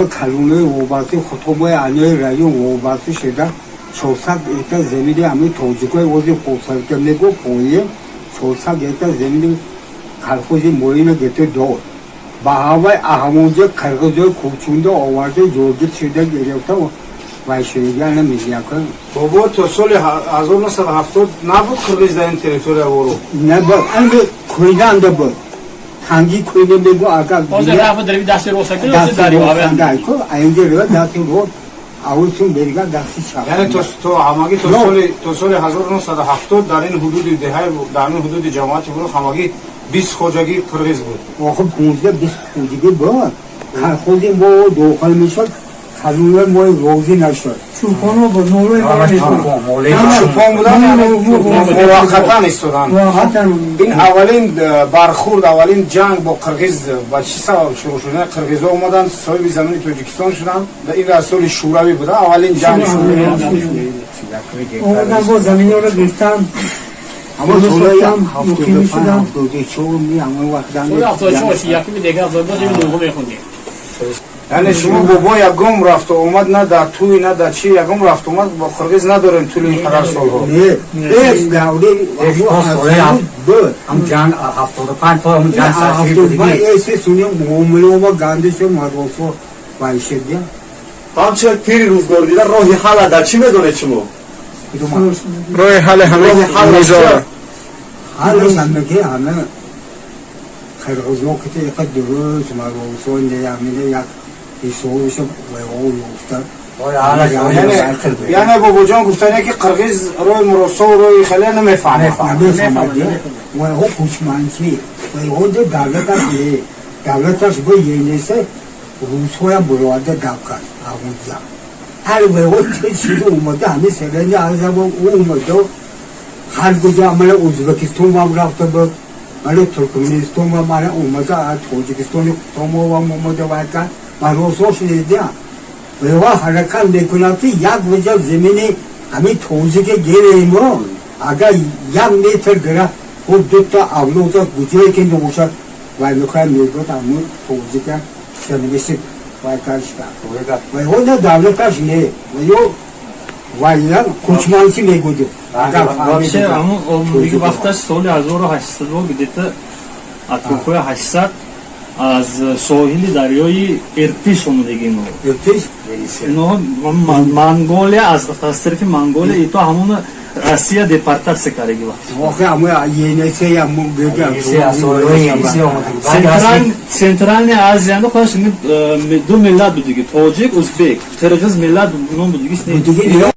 kalunlu obası kutumoy anyoy rayon obası şeyda çoğsak eta zemini ami tozikoy ozi posarkemlego poye çoğsak eta zemini kalkozi moyuna getir doğ. Bahavay ahamunca kargızoy kuçunda ovarda yorgit şeyda gerekta o vayşirigana mizyakın. Baba tosoli 1970 nabud Kırgızların teritoriya voru. Ne bak ange kuydan da bu. Hangi kuydan da bu aga O zaman rafa derim dasi olsa ki o dari abi. Dayko aynı rö dasi ro avulsun berga dasi şap. Yani hamagi tosoli 1970 darin hududi dehay darin hududi cemaati voru hamagi 20 xojagi Kırgız bu. Oxum kumuzda biz kujiga bu. Kalxozi bu doğalmışlar. Kalunlar moy rozi naşlar. Çulponu bu nolu Çupon budan muvaqatan istodan. In avalin barxurd avalin jang bo Kırgız ba chi sabab shuru shuda Kırgız olmadan soy zamani Tojikiston shudan da in rasuli shuravi buda avalin jang Oradan bu zamini orada gırtan. Ama sonra haftada falan haftada çoğunluğu ama vaktan. O hafta çoğu şey yakın bir dege hafta da bir durum yapın diye. Yani shuma bobo yagom rafto omad na da tuy na da chi yagom rafto omad bo Kırgız na doren tuli qadar solho. Ne? Gavde bu. हम जान हफ्तों पांच तो हम जान साथी Haftada ese sunuyor muamele gandhi se maroso bayşediya. همچه پیری روزگار دیدن راهی حل در چی میدونه چمو؟ Roy hale hame nizora. Hala sanki hame Kırgızlık ki yakadırız maroso ne yamine yak isoğuşu ve o yokta. Yani bu bocan guftane ki Kırgız roy muroso roy khale ne mefane. Ve o kuşmançı ve o da devlet bu yeniyse Rusya'ya burada davkan avunca. Her ve o çeşitli olmadı hani seveni azabı olmadı. Her gece amele Uzbekistan var rafta bu. Male Türkmenistan var male olmadı. Tojikistan tomo var olmadı varken. Maroso şeydi ya. Ve o harakan dekunatı yak vece zemini hani Tojik'e geleyim o. Aga yak metre gra o dutta avluda güceyken de olacak. Ve yukarı mevcut ama Tojik'e sevgisi var karşıda. Ve o da devlet karşı ne? Ve o vaylar kuçmansı ne gücü. Вообще, он биг вахта соли 1800 где-то от Кухоя 80 аз соҳили дарёи Иртиш омадагин. Irtiş. Но Монголия аз тарафи Монголия и то ҳамон Россия депортация кардаги вақт. Oxe ama yenese ya mu bege. Центральная Азияда хош ду миллат будиги, тоҷик, узбек, қирғиз миллат нон будиги.